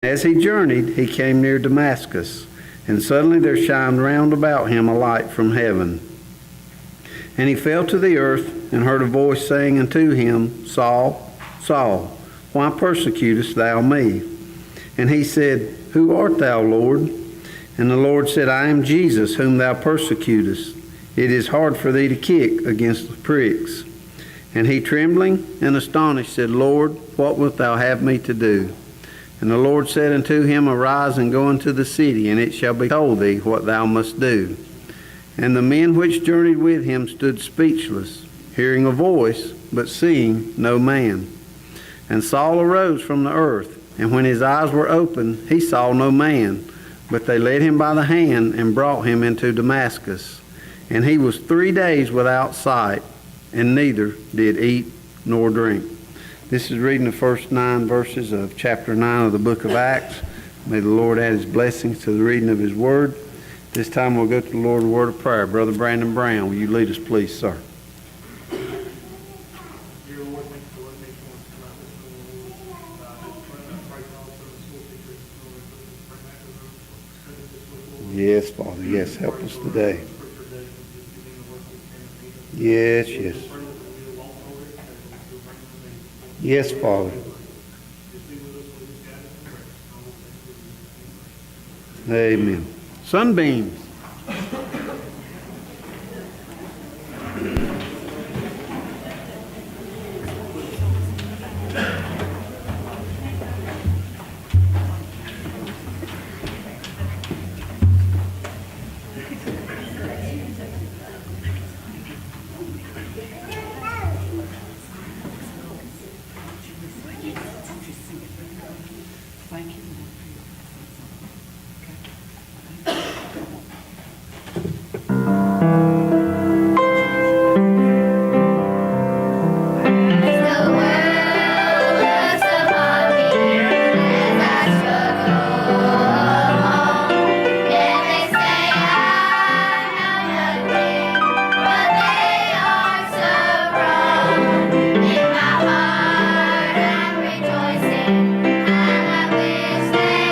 As he journeyed, he came near Damascus, and suddenly there shined round about him a light from heaven. And he fell to the earth, and heard a voice saying unto him, Saul, Saul, why persecutest thou me? And he said, Who art thou, Lord? And the Lord said, I am Jesus, whom thou persecutest. It is hard for thee to kick against the pricks. And he, trembling and astonished, said, Lord, what wilt thou have me to do? And the Lord said unto him, Arise and go into the city, and it shall be told thee what thou must do. And the men which journeyed with him stood speechless, hearing a voice, but seeing no man. And Saul arose from the earth, and when his eyes were opened, he saw no man. But they led him by the hand and brought him into Damascus. And he was 3 days without sight, and neither did eat nor drink. This is reading the first 9 verses of chapter 9 of the book of Acts. May the Lord add his blessings to the reading of his word. This time we'll go to the Lord in a word of prayer. Brother Brandon Brown, will you lead us, please, sir? Yes, Father. Yes, help us today. Yes, yes. Yes, Father. Amen. Sunbeams. Rejoicing, and I wish they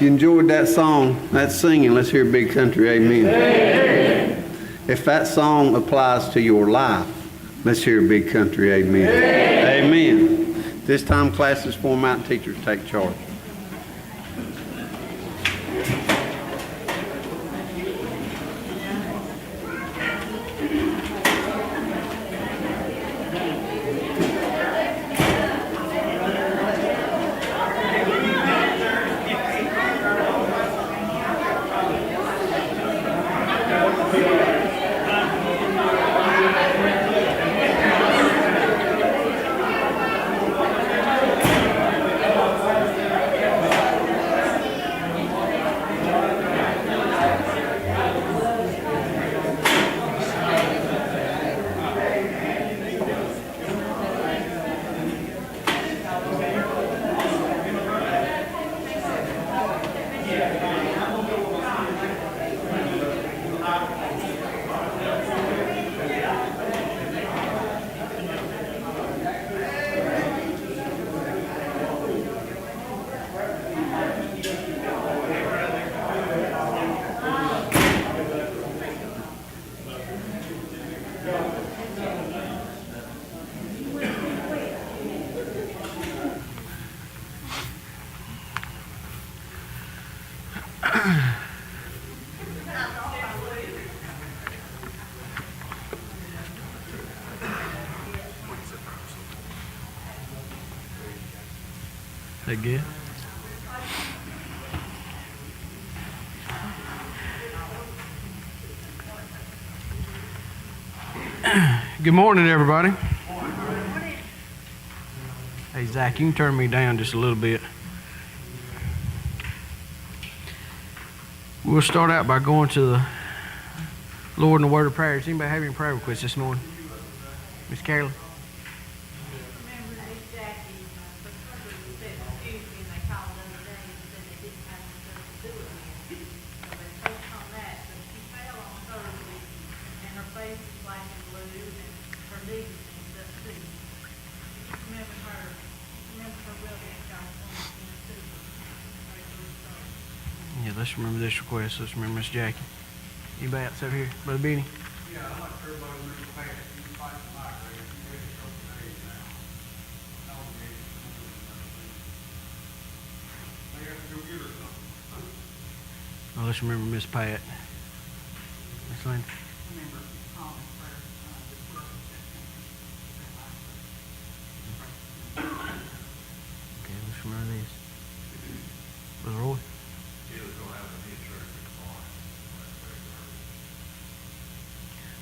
If you enjoyed that song, that singing, let's hear Big Country, amen. Amen. If that song applies to your life, let's hear Big Country, amen. Amen. This time, classes form out and teachers take charge. That good? Good morning, everybody. Hey, Zach, you can turn me down just a little bit. We'll start out by going to the Lord in the word of prayer. Does anybody have any prayer requests this morning? Miss Carolyn? Yeah, let's remember this request. Let's remember Miss Jackie. Anybody else over here? Brother Benny? Yeah, I'd like everybody to remember past. You fight the migraine. You ready to go to days now. Now we're ready to go to they have to go get her something. Oh, let's remember Miss Pat. Miss Linda? Remember Tom's prayer, this prayer. Okay, let's remember this. Brother Roy?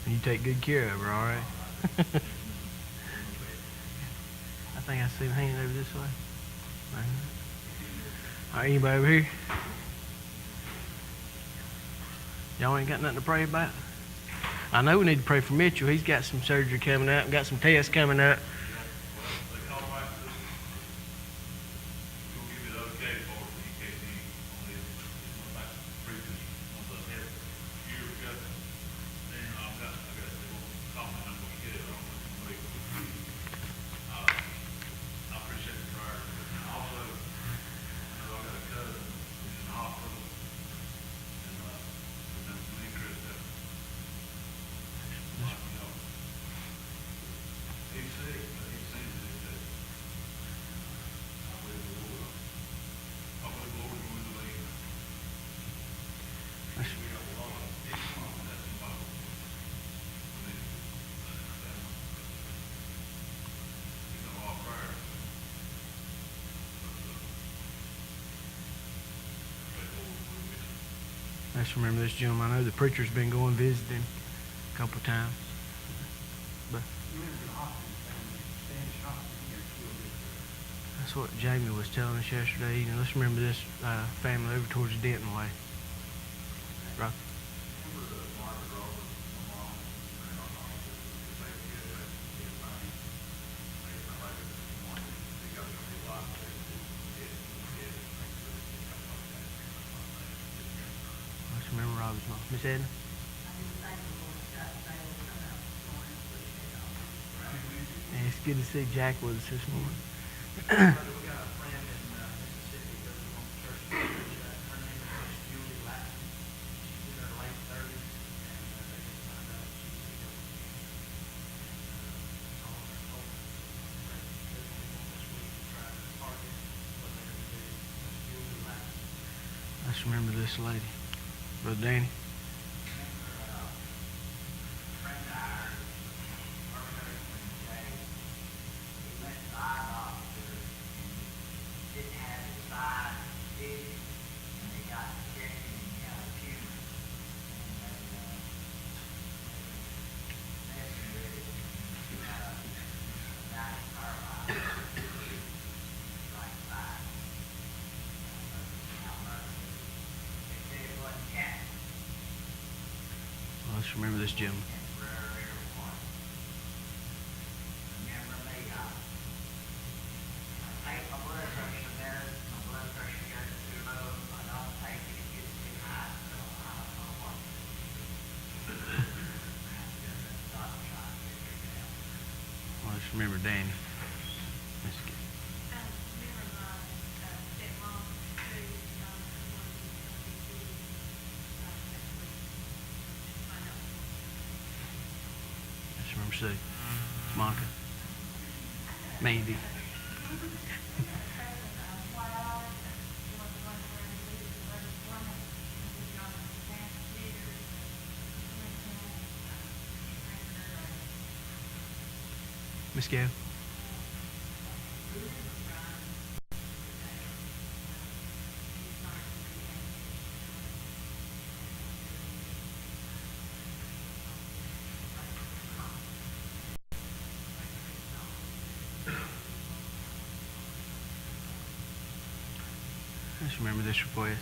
You take good care of her, all right? I think I see him hanging over this way. All right, anybody over here? Y'all ain't got nothing to pray about? I know we need to pray for Mitchell. He's got some surgery coming up, got some tests coming up. Let's remember this gentleman. I know the preacher's been going visiting a couple times. But that's what Jamie was telling us yesterday evening. Let's remember this family over towards Denton way. Right. Let's remember Robert's mom. Miss Edna? Yeah, it's good to see Jack with us this morning. We got a friend in Mississippi that was on the church. Her Let's remember this lady. Brother Danny. Let's remember this gentleman. Let's remember Danny. Let's get- Let's remember Sue. Monica. Mandy. Miss Gail. Let's remember this request.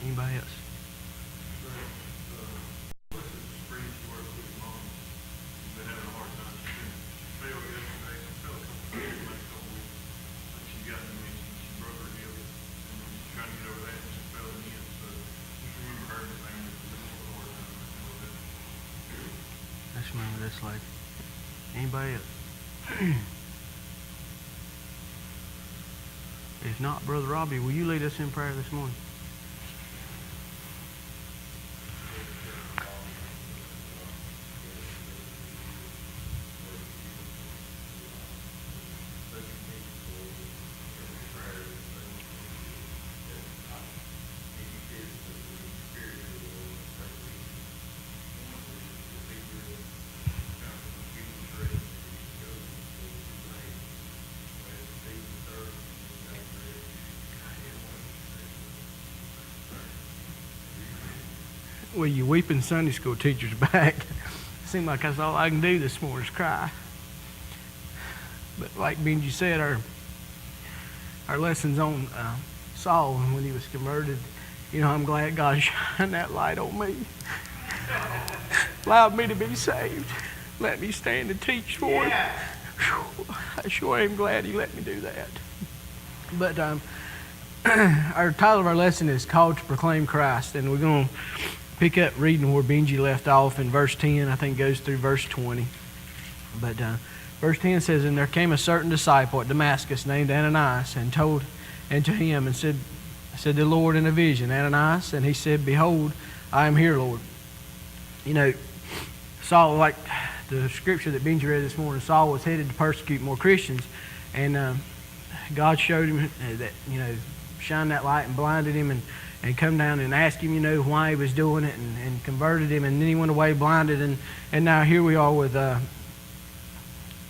Anybody else? Let's remember this lady. Anybody else? If not, Brother Robbie, will you lead us in prayer this morning? Well, you weeping Sunday school teachers back. Seems like that's all I can do this morning is cry. But like Benji said, our lessons on Saul when he was converted, you know, I'm glad God shined that light on me. Allowed me to be saved. Let me stand and teach for him. I sure am glad he let me do that. But our title of our lesson is Called to Proclaim Christ, and we're going to pick up reading where Benji left off in verse 10. I think goes through verse 20. But verse 10 says, "And there came a certain disciple at Damascus named Ananias, and told unto him, and said the Lord in a vision, Ananias, and he said, Behold, I am here, Lord." You know, Saul, like the scripture that Benji read this morning, Saul was headed to persecute more Christians, and God showed him that, you know, shined that light and blinded him, and come down and asked him, you know, why he was doing it, and converted him, and then he went away blinded, and now here we are with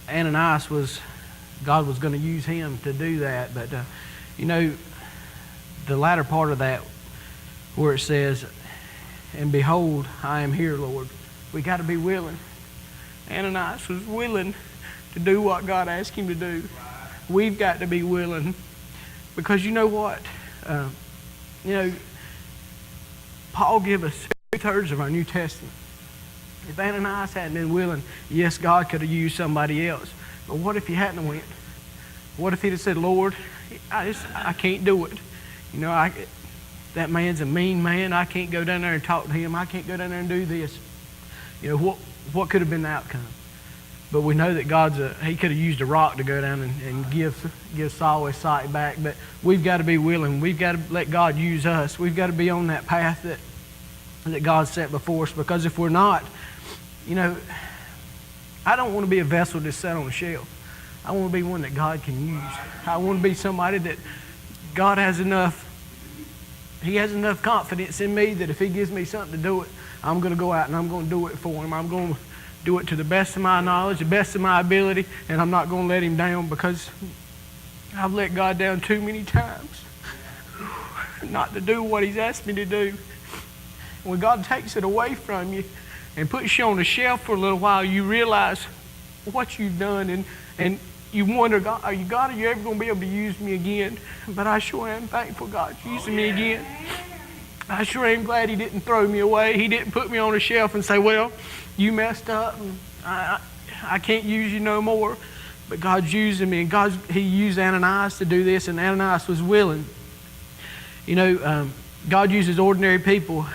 Ananias. God was going to use him to do that, but you know, the latter part of that where it says, "And behold, I am here, Lord," we got to be willing. Ananias was willing to do what God asked him to do. We've got to be willing, because you know what? You know, Paul gave us 2/3 of our New Testament. If Ananias hadn't been willing, yes, God could have used somebody else. But what if he hadn't went? What if he'd have said, "Lord, I can't do it. You know, that man's a mean man. I can't go down there and talk to him. I can't go down there and do this." You know, what could have been the outcome? But we know that he could have used a rock to go down and give Saul his sight back. But we've got to be willing. We've got to let God use us. We've got to be on that path that God set before us. Because if we're not, you know, I don't want to be a vessel that's set on a shelf. I want to be one that God can use. I want to be somebody that God has enough he has enough confidence in me that if he gives me something to do it, I'm going to go out and I'm going to do it for him. I'm going to do it to the best of my knowledge, the best of my ability, and I'm not going to let him down, because I've let God down too many times not to do what he's asked me to do. When God takes it away from you and puts you on a shelf for a little while, you realize what you've done, and you wonder, God, are you ever going to be able to use me again? But I sure am thankful God's using me again. I sure am glad he didn't throw me away. He didn't put me on a shelf and say, well, you messed up and I can't use you no more. But God's using me, and he used Ananias to do this, and Ananias was willing. You know, God uses ordinary people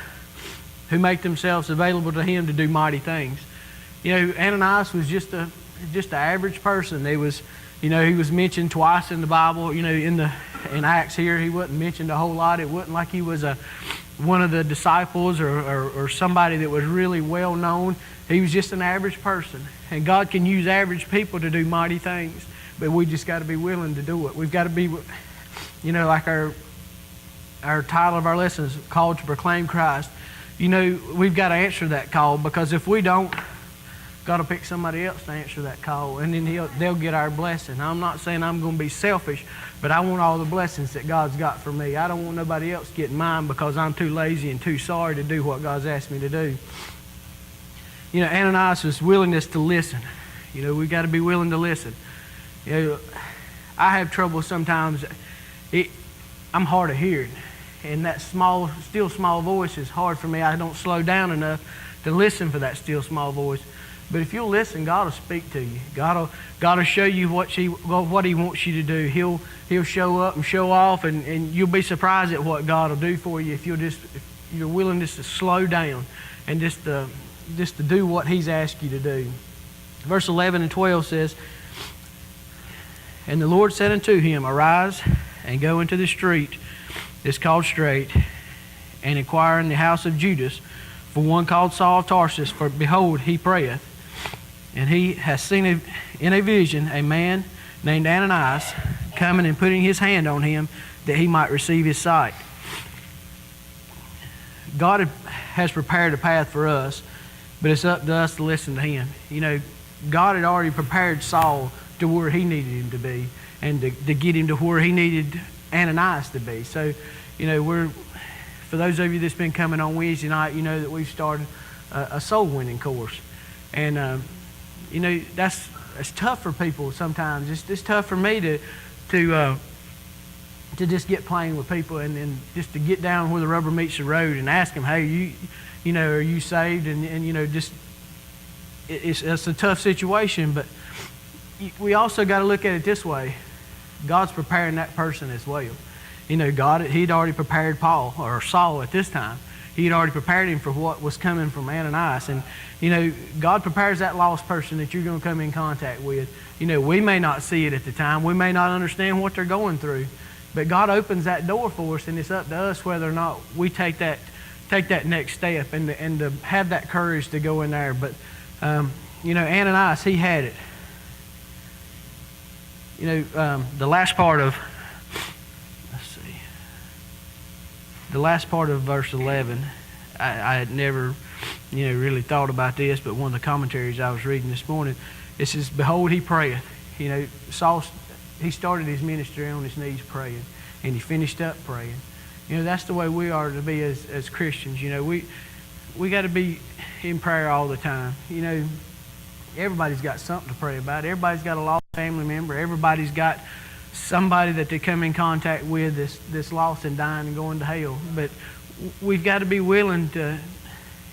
who make themselves available to him to do mighty things. You know, Ananias was just an average person. He was mentioned twice in the Bible. You know, in Acts here, he wasn't mentioned a whole lot. It wasn't like he was one of the disciples or somebody that was really well known. He was just an average person. And God can use average people to do mighty things. But we just got to be willing to do it. We've got to be, you know, like our title of our lesson is Called to Proclaim Christ. You know, we've got to answer that call, because if we don't, got to pick somebody else to answer that call, and then they'll get our blessing. I'm not saying I'm going to be selfish, but I want all the blessings that God's got for me. I don't want nobody else getting mine because I'm too lazy and too sorry to do what God's asked me to do. You know, Ananias' willingness to listen. You know, we've got to be willing to listen. You know, I have trouble sometimes. I'm hard of hearing, and that still small voice is hard for me. I don't slow down enough to listen for that still small voice. But if you'll listen, God will speak to you. God will show you what he wants you to do. He'll show up and show off, and you'll be surprised at what God will do for you if you're willing just to slow down and just to do what he's asked you to do. Verse 11 and 12 says, "And the Lord said unto him, Arise and go into the street that's called Straight, and inquire in the house of Judas for one called Saul of Tarsus, for behold, he prayeth. And he has seen in a vision a man named Ananias coming and putting his hand on him that he might receive his sight." God has prepared a path for us, but it's up to us to listen to him. You know, God had already prepared Saul to where he needed him to be, and to get him to where he needed Ananias to be. So, you know, for those of you that's been coming on Wednesday night, you know that we've started a soul winning course. And, you know, it's tough for people sometimes. It's tough for me to just get playing with people and just to get down where the rubber meets the road and ask them, hey, you know, are you saved? And you know, just it's a tough situation, but we also got to look at it this way. God's preparing that person as well. You know, he'd already prepared Paul or Saul at this time. He'd already prepared him for what was coming from Ananias. And, you know, God prepares that lost person that you're going to come in contact with. You know, we may not see it at the time. We may not understand what they're going through. But God opens that door for us, and it's up to us whether or not we take that next step and to have that courage to go in there. But, you know, Ananias, he had it. You know, the last part of verse 11, I had never, you know, really thought about this, but one of the commentaries I was reading this morning, it says, "Behold, he prayeth." You know, Saul, he started his ministry on his knees praying, and he finished up praying. You know, that's the way we are to be as Christians. You know, we got to be in prayer all the time. You know, everybody's got something to pray about. Everybody's got a lost family member. Everybody's got somebody that they come in contact with that's lost and dying and going to hell. But we've got to be willing to,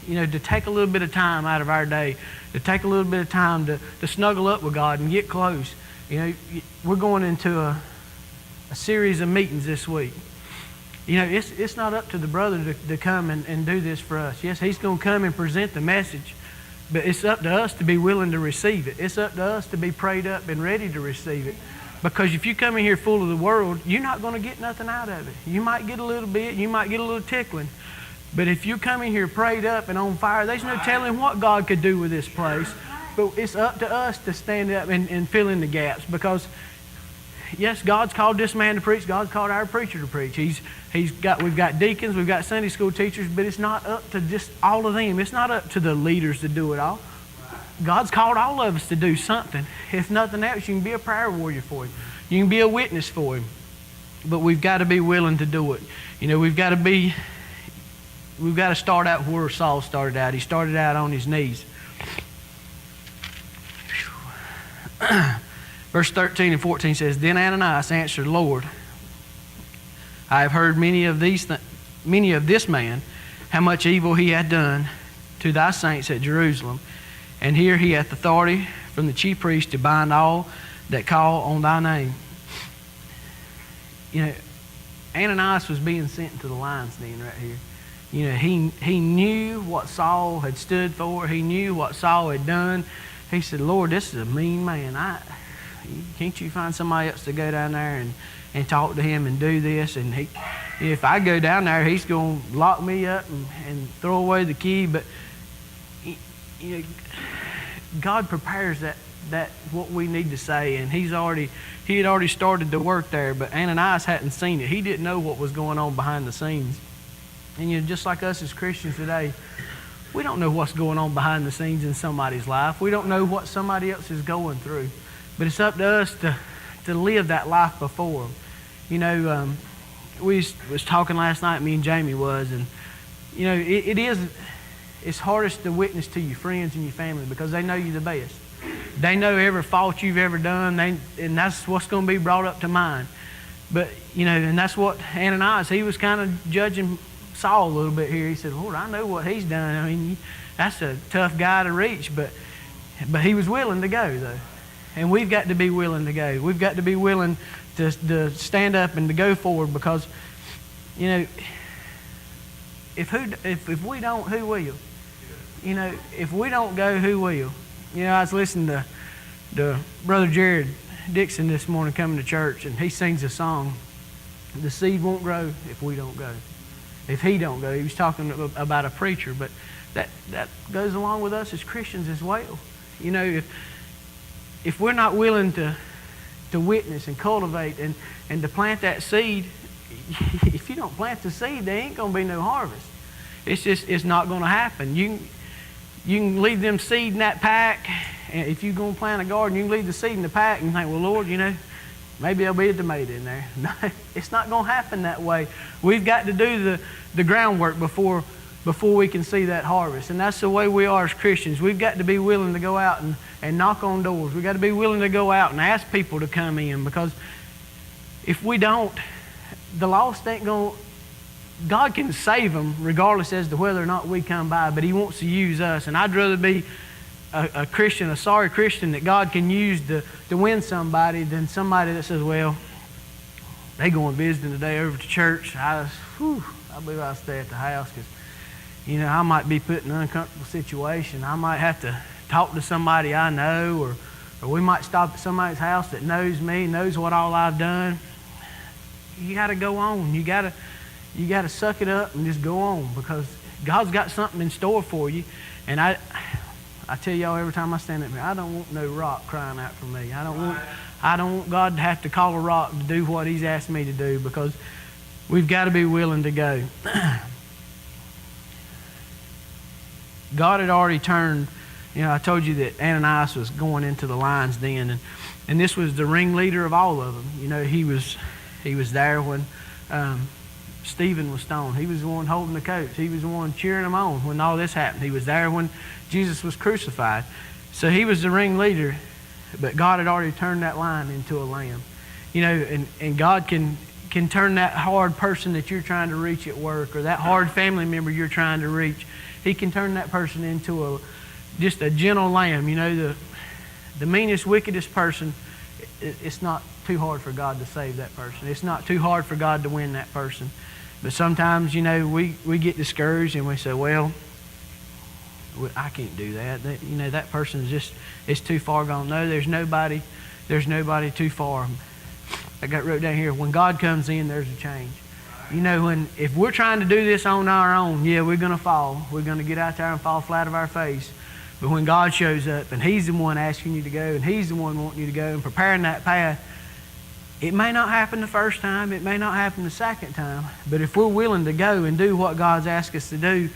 you know, to take a little bit of time out of our day, to take a little bit of time to snuggle up with God and get close. You know, we're going into a series of meetings this week. You know, it's not up to the brother to come and do this for us. Yes, he's going to come and present the message, but it's up to us to be willing to receive it. It's up to us to be prayed up and ready to receive it. Because if you come in here full of the world, you're not going to get nothing out of it. You might get a little bit, you might get a little tickling. But if you come in here prayed up and on fire, there's no telling what God could do with this place. But it's up to us to stand up and fill in the gaps. Because, yes, God's called this man to preach. God's called our preacher to preach. We've got deacons, we've got Sunday school teachers, but it's not up to just all of them. It's not up to the leaders to do it all. God's called all of us to do something. If nothing else, you can be a prayer warrior for Him. You can be a witness for Him. But we've got to be willing to do it. You know, we've got to start out where Saul started out. He started out on his knees. Verse 13 and 14 says, Then Ananias answered, Lord, I have heard many of this man, how much evil he hath done to thy saints at Jerusalem. And here he hath authority from the chief priest to bind all that call on thy name. You know, Ananias was being sent into the lion's den right here. You know, he knew what Saul had stood for. He knew what Saul had done. He said, Lord, this is a mean man. Can't you find somebody else to go down there and talk to him and do this? And if I go down there, he's going to lock me up and throw away the key. But you know, God prepares that what we need to say, and he had already started the work there. But Ananias hadn't seen it. He didn't know what was going on behind the scenes. And you know, just like us as Christians today, we don't know what's going on behind the scenes in somebody's life. We don't know what somebody else is going through. But it's up to us to live that life before them. You know, we was talking last night, me and Jamie was, and you know, it's hardest to witness to your friends and your family because they know you the best. They know every fault you've ever done, and that's what's going to be brought up to mind. But, you know, and that's what Ananias, he was kind of judging Saul a little bit here. He said, Lord, I know what he's done. I mean, that's a tough guy to reach, but he was willing to go, though. And we've got to be willing to go. We've got to be willing to stand up and to go forward because, you know, if we don't, who will? You know, if we don't go, who will? You know, I was listening to Brother Jared Dixon this morning coming to church, and he sings a song, The seed won't grow if we don't go. If he don't go. He was talking about a preacher, but that goes along with us as Christians as well. You know, if we're not willing to witness and cultivate and to plant that seed, if you don't plant the seed, there ain't going to be no harvest. It's not going to happen. You can leave them seed in that pack, and if you're going to plant a garden, you can leave the seed in the pack and think, well, Lord, you know, maybe there'll be a tomato in there. No, it's not going to happen that way. We've got to do the groundwork before we can see that harvest. And that's the way we are as Christians. We've got to be willing to go out and knock on doors. We've got to be willing to go out and ask people to come in, because if we don't, the lost ain't going to... God can save them regardless as to whether or not we come by, but He wants to use us. And I'd rather be a Christian, a sorry Christian that God can use to win somebody than somebody that says, well, they going visiting today over to church. I believe I'll stay at the house because, you know, I might be put in an uncomfortable situation. I might have to talk to somebody I know, or we might stop at somebody's house that knows me, knows what all I've done. You got to go on. You got to suck it up and just go on, because God's got something in store for you. And I tell y'all every time I stand up here, I don't want no rock crying out for me. I don't want God to have to call a rock to do what He's asked me to do, because we've got to be willing to go. God had already turned, you know, I told you that Ananias was going into the lion's den, and this was the ringleader of all of them. You know, he was there when Stephen was stoned. He was the one holding the coats. He was the one cheering them on when all this happened. He was there when Jesus was crucified. So he was the ringleader, but God had already turned that lion into a lamb. You know, and God can turn that hard person that you're trying to reach at work, or that hard family member you're trying to reach. He can turn that person into just a gentle lamb. You know, the meanest, wickedest person, it's not too hard for God to save that person. It's not too hard for God to win that person. But sometimes, you know, we get discouraged and we say, well, I can't do that. You know, that person it's too far gone. No, there's nobody too far. I got wrote down here, when God comes in, there's a change. You know, if we're trying to do this on our own, yeah, we're going to fall. We're going to get out there and fall flat of our face. But when God shows up and He's the one asking you to go, and He's the one wanting you to go and preparing that path, It may not happen the first time, it may not happen the second time, but if we're willing to go and do what God's asked us to do,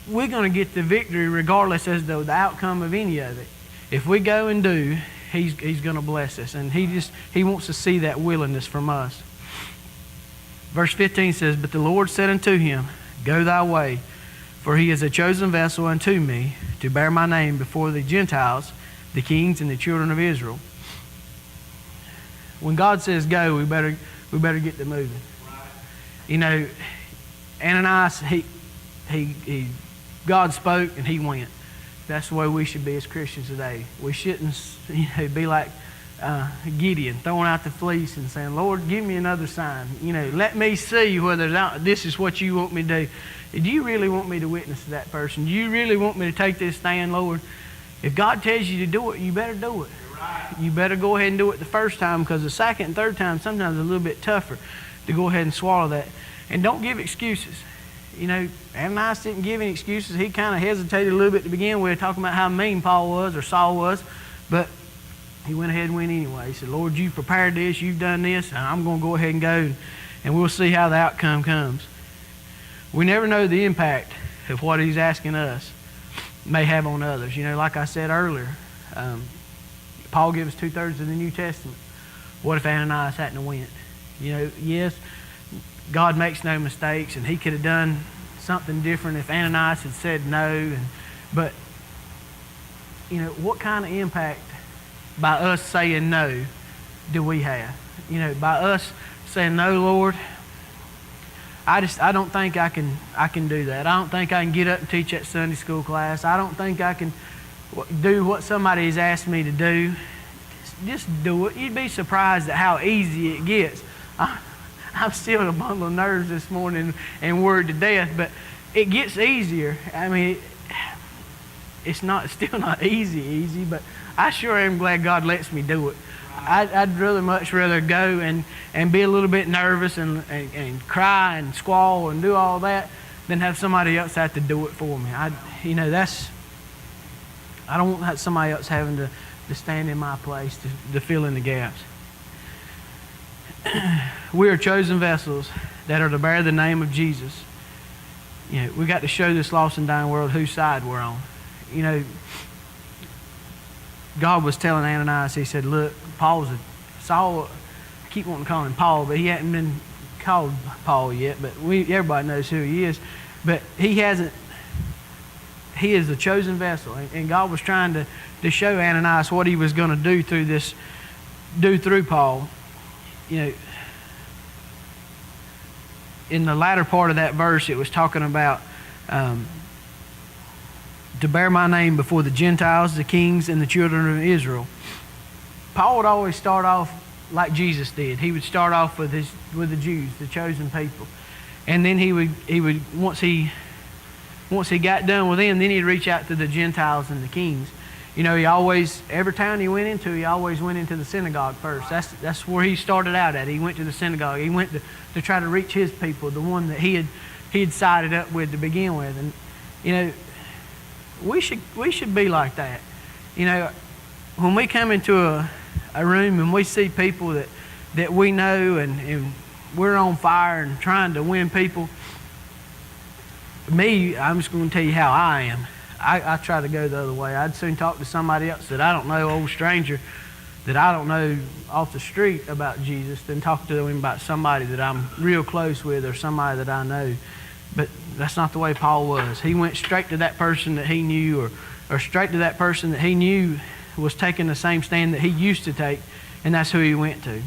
we're going to get the victory regardless as to the outcome of any of it. If we go and do, He's going to bless us, and He wants to see that willingness from us. Verse 15 says, "But the Lord said unto him, Go thy way, for he is a chosen vessel unto me, to bear my name before the Gentiles, the kings, and the children of Israel." When God says go, we better get to moving. You know, Ananias, God spoke and he went. That's the way we should be as Christians today. We shouldn't, be like Gideon, throwing out the fleece and saying, "Lord, give me another sign. Let me see whether this is what you want me to do. Do you really want me to witness to that person? Do you really want me to take this stand, Lord? If God tells you to do it, you better do it. You better go ahead and do it the first time, because the second and third time sometimes is a little bit tougher to go ahead and swallow that. And don't give excuses. Ananias didn't give any excuses. He kind of hesitated a little bit to begin with, talking about how mean Paul was or Saul was, but he went ahead and went anyway. He said, "Lord, you've prepared this, you've done this, and I'm going to go ahead and go, and we'll see how the outcome comes." We never know the impact of what He's asking us may have on others. Like I said earlier, Paul gives 2/3 of the New Testament. What if Ananias hadn't went? Yes, God makes no mistakes, and He could have done something different if Ananias had said no. But what kind of impact by us saying no do we have? By us saying, "No, Lord, I don't think I can do that. I don't think I can get up and teach that Sunday school class. I don't think I can do what somebody's asked me to do." Just do it. You'd be surprised at how easy it gets. I'm still a bundle of nerves this morning and worried to death, but it gets easier. I mean, it's still not easy, but I sure am glad God lets me do it. I'd much rather go and be a little bit nervous and cry and squall and do all that than have somebody else have to do it for me. I don't want somebody else having to stand in my place to fill in the gaps. We are chosen vessels that are to bear the name of Jesus. We got to show this lost and dying world whose side we're on. God was telling Ananias, He said, "Look, Saul, I keep wanting to call him Paul, but he hadn't been called Paul yet, but everybody knows who he is. But he is a chosen vessel." And God was trying to show Ananias what He was going to do through Paul. In the latter part of that verse, it was talking about to bear my name before the Gentiles, the kings, and the children of Israel. Paul would always start off like Jesus did. He would start off with the Jews, the chosen people, and then he would once he got done with them, then he'd reach out to the Gentiles and the kings. Every town he went into, he always went into the synagogue first. That's where he started out at. He went to the synagogue. He went to try to reach his people, the one that he had sided up with to begin with. And we should be like that. When we come into a room and we see people that we know and we're on fire and trying to win people, I'm just going to tell you how I am. I try to go the other way. I'd soon talk to somebody else that I don't know, old stranger that I don't know off the street about Jesus, than talk to them about somebody that I'm real close with or somebody that I know. But that's not the way Paul was. He went straight to that person that he knew or straight to that person that he knew was taking the same stand that he used to take, and that's who he went to.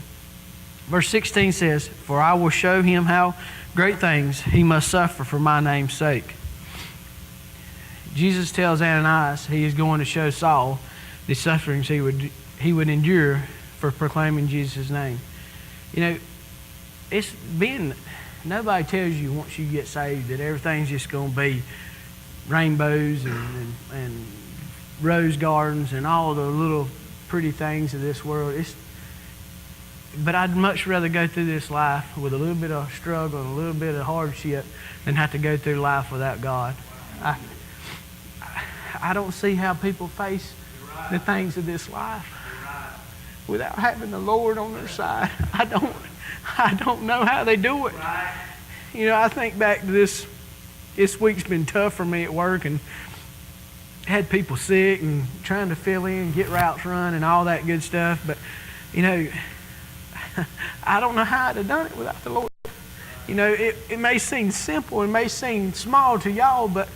Verse 16 says, "For I will show him how great things he must suffer for my name's sake." Jesus tells Ananias he is going to show Saul the sufferings he would endure for proclaiming Jesus' name. Nobody tells you once you get saved that everything's just going to be rainbows and rose gardens and all the little pretty things of this world. But I'd much rather go through this life with a little bit of struggle and a little bit of hardship than have to go through life without God. I don't see how people face the things of this life. without having the Lord on their side. I don't know how they do it. You know, I think back to this week's been tough for me at work, and had people sick and trying to fill in, get routes run and all that good stuff. But, you know, I don't know how I'd have done it without the Lord. You know, it may seem simple, it may seem small to y'all, but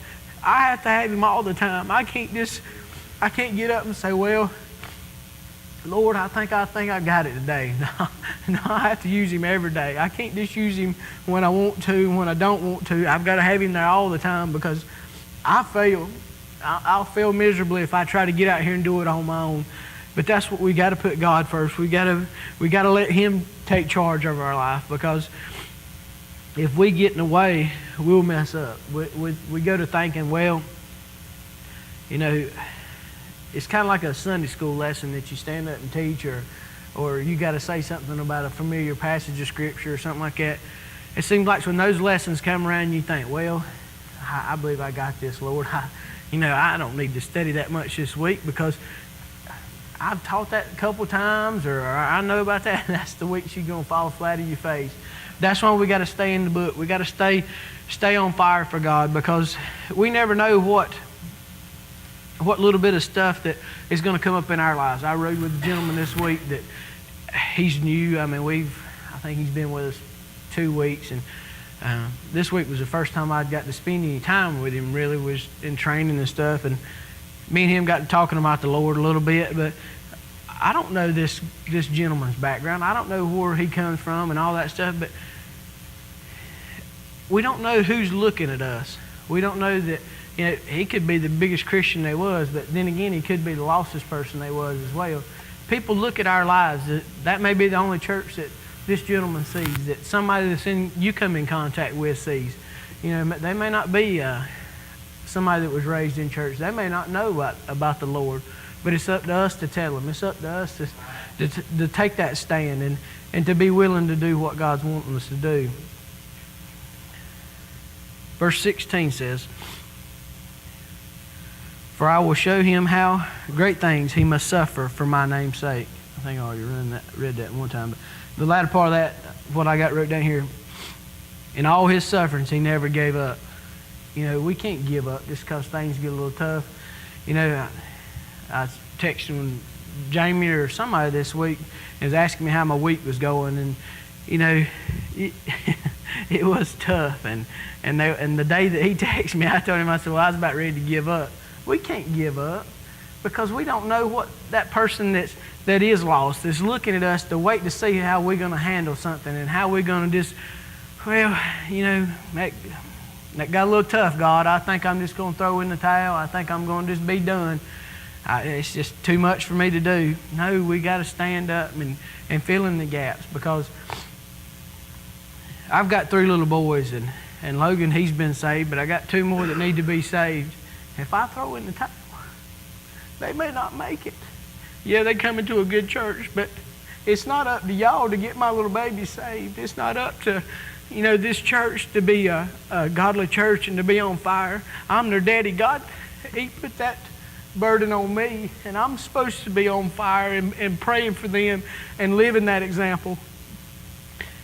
I have to have Him all the time. I can't get up and say, well, Lord, I think I got it today. No, I have to use Him every day. I can't just use Him when I want to and when I don't want to. I've got to have Him there all the time, because I fail. I'll fail miserably if I try to get out here and do it on my own. But that's what we got to put God first. We got to let Him take charge of our life, because if we get in the way, we'll mess up. We go to thinking, well, you know, it's kind of like a Sunday school lesson that you stand up and teach, or you got to say something about a familiar passage of Scripture or something like that. It seems like when those lessons come around, you think, well, I believe I got this, Lord. I don't need to study that much this week, because I've taught that a couple times, or I know about that. That's the week you're going to fall flat on your face. That's why we got to stay in the book. We got to stay on fire for God, because we never know what little bit of stuff that is going to come up in our lives. I rode with a gentleman this week that he's new. I mean, I think he's been with us 2 weeks, and this week was the first time I'd got to spend any time with him, really, was in training and stuff. And me and him got to talking about the Lord a little bit, but I don't know this gentleman's background. I don't know where he comes from and all that stuff, but we don't know who's looking at us. We don't know that, you know, he could be the biggest Christian there was, but then again, he could be the lostest person there was as well. People look at our lives. That may be the only church that this gentleman sees, that somebody you come in contact with sees. You know, they may not be somebody that was raised in church. They may not know about the Lord, but it's up to us to tell them. It's up to us to take that stand and to be willing to do what God's wanting us to do. Verse 16 says, "For I will show him how great things he must suffer for my name's sake." I think I already read that one time, but the latter part of that, what I got wrote down here, in all his sufferings, he never gave up. You know, we can't give up just because things get a little tough. You know, I was texting Jamie or somebody this week and was asking me how my week was going, and you know, it was tough. And the day that he texted me, I told him, I said, well, I was about ready to give up. We can't give up, because we don't know what that person that is lost is looking at us to wait to see how we're going to handle something and how we're going to just, well, you know, that got a little tough, God. I think I'm just going to throw in the towel. I think I'm going to just be done. It's just too much for me to do. No, we got to stand up and fill in the gaps, because I've got 3 little boys, and Logan, he's been saved, but I got 2 more that need to be saved. If I throw in the towel, they may not make it. Yeah, they come into a good church, but it's not up to y'all to get my little baby saved. It's not up to, you know, this church to be a godly church and to be on fire. I'm their daddy. God, He put that burden on me, and I'm supposed to be on fire and praying for them and living that example.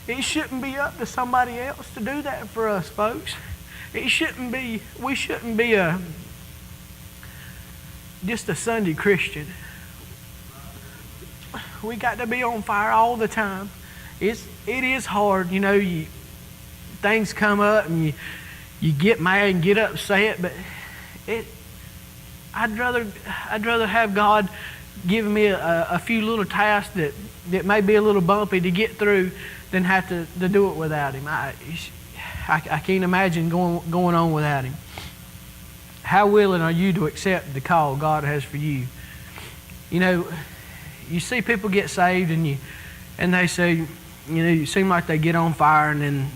It shouldn't be up to somebody else to do that for us, folks. We shouldn't be just a Sunday Christian. We got to be on fire all the time. It is hard, you know. Things come up and you get mad and get upset, but I'd rather have God giving me a few little tasks that may be a little bumpy to get through than have to do it without Him. I can't imagine going on without Him. How willing are you to accept the call God has for you? You know, you see people get saved and they say, you know, you seem like they get on fire, and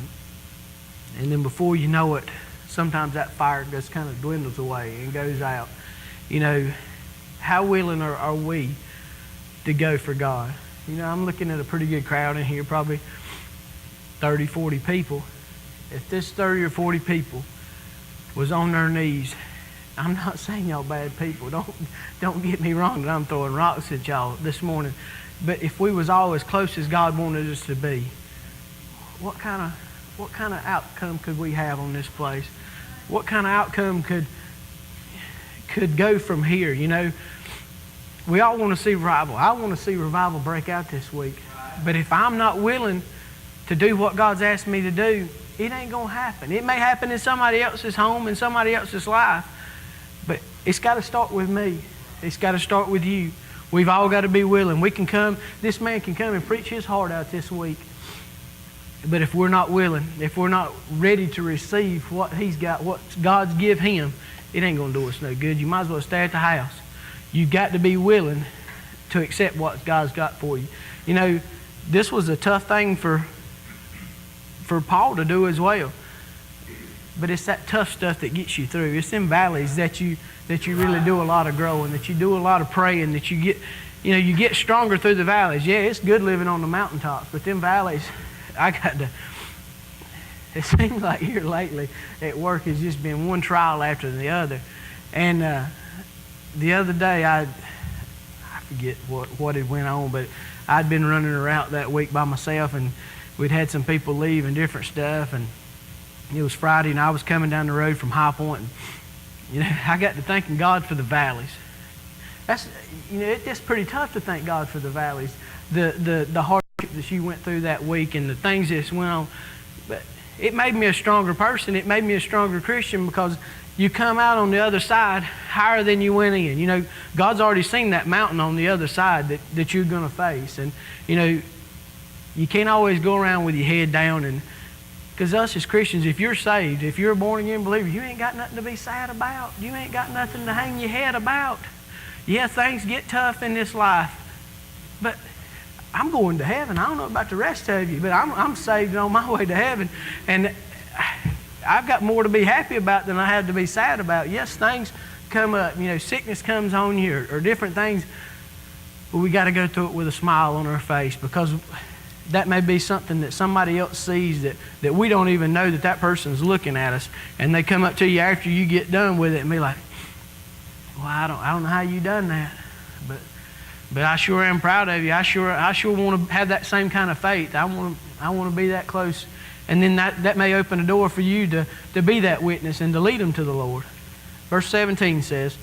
then before you know it, sometimes that fire just kind of dwindles away and goes out. You know, how willing are we to go for God? You know, I'm looking at a pretty good crowd in here, probably 30, 40 people. If this 30 or 40 people was on their knees, I'm not saying y'all bad people. Don't get me wrong that I'm throwing rocks at y'all this morning. But if we was all as close as God wanted us to be, what kind of outcome could we have on this place? What kind of outcome could go from here? You know, we all want to see revival. I want to see revival break out this week. But if I'm not willing to do what God's asked me to do, it ain't going to happen. It may happen in somebody else's home, in somebody else's life, but it's got to start with me. It's got to start with you. We've all got to be willing. We can come, this man can come and preach his heart out this week. But if we're not willing, if we're not ready to receive what he's got, what God's give him, it ain't going to do us no good. You might as well stay at the house. You've got to be willing to accept what God's got for you. You know, this was a tough thing for Paul to do as well. But it's that tough stuff that gets you through. It's in valleys that you really do a lot of growing, that you do a lot of praying, that you get stronger through the valleys. Yeah, it's good living on the mountaintops, but them valleys, it seems like here lately at work has just been one trial after the other. And the other day, I forget what had went on, but I'd been running a route that week by myself, and we'd had some people leave and different stuff, and it was Friday, and I was coming down the road from High Point, and I got to thanking God for the valleys. It's pretty tough to thank God for the valleys, the hardship that you went through that week, and the things that went on. But it made me a stronger person. It made me a stronger Christian, because you come out on the other side higher than you went in. You know, God's already seen that mountain on the other side that you're going to face, and you can't always go around with your head down. And because us as Christians, if you're saved, if you're a born-again believer, you ain't got nothing to be sad about. You ain't got nothing to hang your head about. Yeah, things get tough in this life, but I'm going to heaven. I don't know about the rest of you, but I'm saved and on my way to heaven. And I've got more to be happy about than I have to be sad about. Yes, things come up. Sickness comes on you or different things, but we got to go through it with a smile on our face, because that may be something that somebody else sees that we don't even know that person's looking at us, and they come up to you after you get done with it and be like, well, I don't know how you done that, but I sure am proud of you. I sure want to have that same kind of faith. I want to be that close, and then that may open a door for you to be that witness and to lead them to the Lord. Verse 17 says,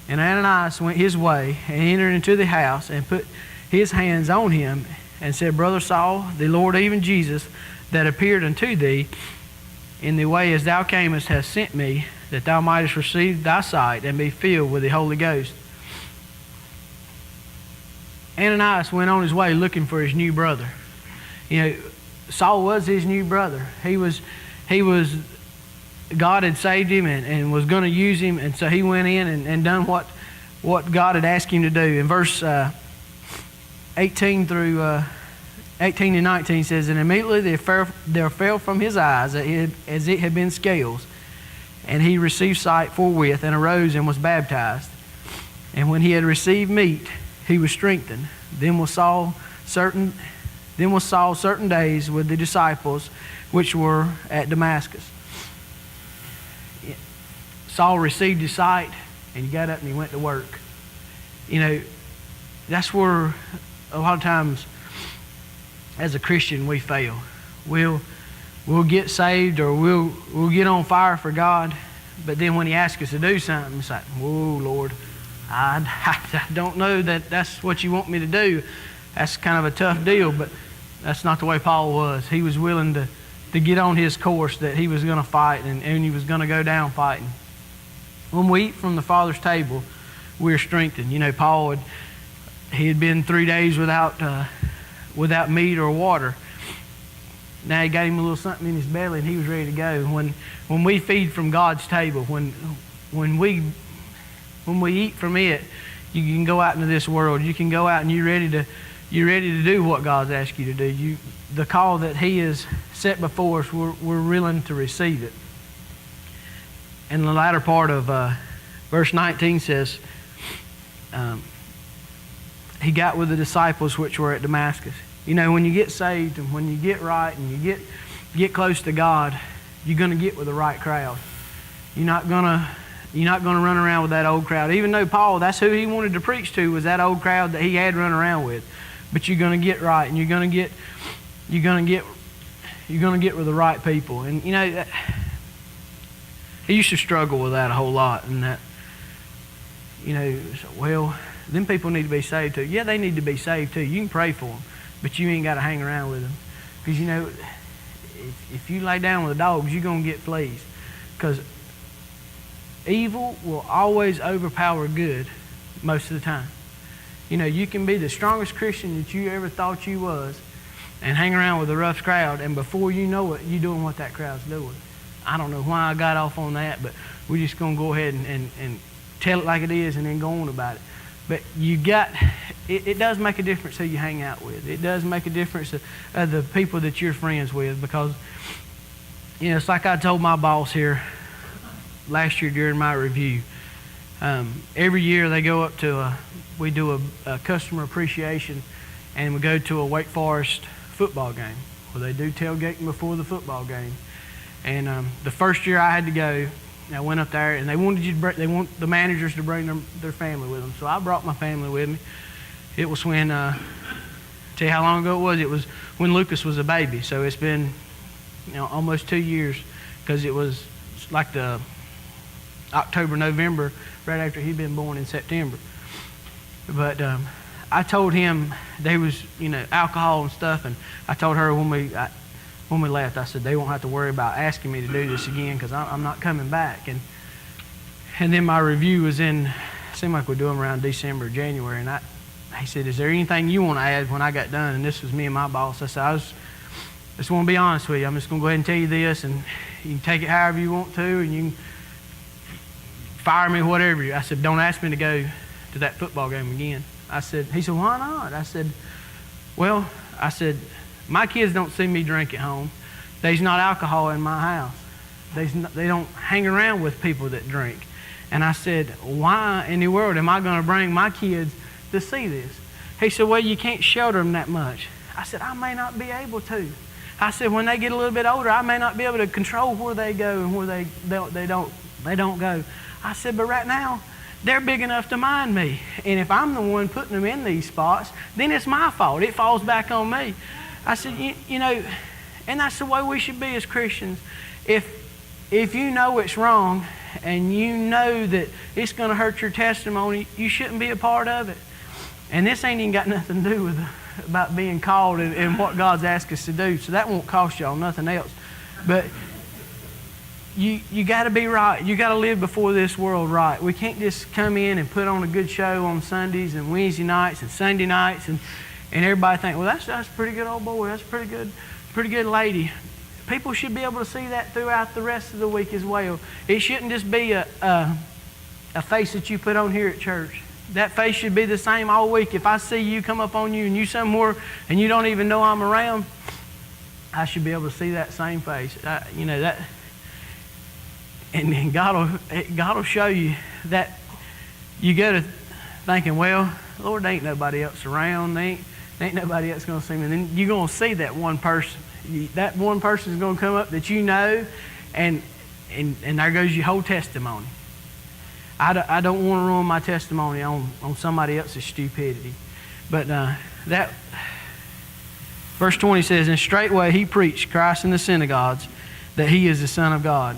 and Ananias went his way and entered into the house and put his hands on him and said, Brother Saul, the Lord, even Jesus, that appeared unto thee in the way as thou camest, has sent me, that thou mightest receive thy sight and be filled with the Holy Ghost. Ananias went on his way looking for his new brother. Saul was his new brother. He was God had saved him and was going to use him, and so he went in and done what God had asked him to do. In verse 18 to 19 says, and immediately there fell from his eyes as it had been scales, and he received sight forthwith, and arose and was baptized. And when he had received meat, he was strengthened. Then was Saul certain days with the disciples which were at Damascus. Saul received his sight, and he got up and he went to work. That's where a lot of times as a Christian we fail. We'll get saved, or we'll get on fire for God, but then when he asks us to do something, it's like, whoa, Lord, I don't know that that's what you want me to do. That's kind of a tough deal, but that's not the way Paul was. He was willing to get on his course, that he was going to fight, and he was going to go down fighting. When we eat from the Father's table, we're strengthened. Paul he had been 3 days without meat or water. Now he got him a little something in his belly, and he was ready to go. When we feed from God's table, when we eat from it, you can go out into this world. You can go out and you're ready to do what God's asked you to do. The call that He has set before us, we're willing to receive it. And the latter part of verse 19 says, he got with the disciples which were at Damascus. When you get saved and when you get right and you get close to God, you're going to get with the right crowd. You're not going to run around with that old crowd. Even though Paul, that's who he wanted to preach to, was that old crowd that he had run around with. but you're going to get right, and you're going to get with the right people. And you know, he used to struggle with that a whole lot, and that, you know, well, them people need to be saved too. Yeah, they need to be saved too. You can pray for them, but you ain't got to hang around with them, because you know, if you lay down with the dogs, you're going to get fleas, because evil will always overpower good most of the time. You know, you can be the strongest Christian that you ever thought you was and hang around with a rough crowd, and before you know it, you're doing what that crowd's doing. I don't know why I got off on that, but we're just going to go ahead and tell it like it is and then go on about it. But it does make a difference who you hang out with. It does make a difference of the people that you're friends with, because, you know, it's like I told my boss here last year during my review. Every year they go up to we do a customer appreciation, and we go to a Wake Forest football game where they do tailgating before the football game. And the first year I had to go, I went up there, and they want the managers to bring their family with them. So I brought my family with me. It was when, tell you how long ago it was. It was when Lucas was a baby. So it's been, you know, almost 2 years, because it was like the October, November, right after he'd been born in September. But I told him there was, you know, alcohol and stuff, and I told her when we left, I said, they won't have to worry about asking me to do this again, because I'm not coming back. And then my review was it seemed like we'd do them around December, January, and he said, is there anything you want to add when I got done? And this was me and my boss. I said, I just want to be honest with you. I'm just going to go ahead and tell you this, and you can take it however you want to, and you can fire me, whatever. I said, don't ask me to go to that football game again. He said, why not? I said, well, my kids don't see me drink at home. There's not alcohol in my house. They don't hang around with people that drink. And I said, why in the world am I going to bring my kids to see this? He said, well, you can't shelter them that much. I said, I may not be able to. I said, when they get a little bit older, I may not be able to control where they go and where they don't go. I said, but right now, they're big enough to mind me. And if I'm the one putting them in these spots, then it's my fault. It falls back on me. I said, you know, and that's the way we should be as Christians. If you know it's wrong and you know that it's going to hurt your testimony, you shouldn't be a part of it. And this ain't even got nothing to do with about being called and what God's asked us to do. So that won't cost y'all nothing else. But you got to be right. You got to live before this world right. We can't just come in and put on a good show on Sundays and Wednesday nights and Sunday nights and everybody think, well, that's a pretty good old boy. That's a pretty good lady. People should be able to see that throughout the rest of the week as well. It shouldn't just be a face that you put on here at church. That face should be the same all week. If I see you come up on you and you somewhere and you don't even know I'm around, I should be able to see that same face. You know that. And then God will show you that. You go to thinking, well, Lord, there ain't nobody else around. There ain't nobody else going to see me. And then you're going to see that one person. That one person is going to come up that you know, and there goes your whole testimony. I don't want to ruin my testimony on somebody else's stupidity. But that verse 20 says, and straightway he preached Christ in the synagogues, that he is the Son of God.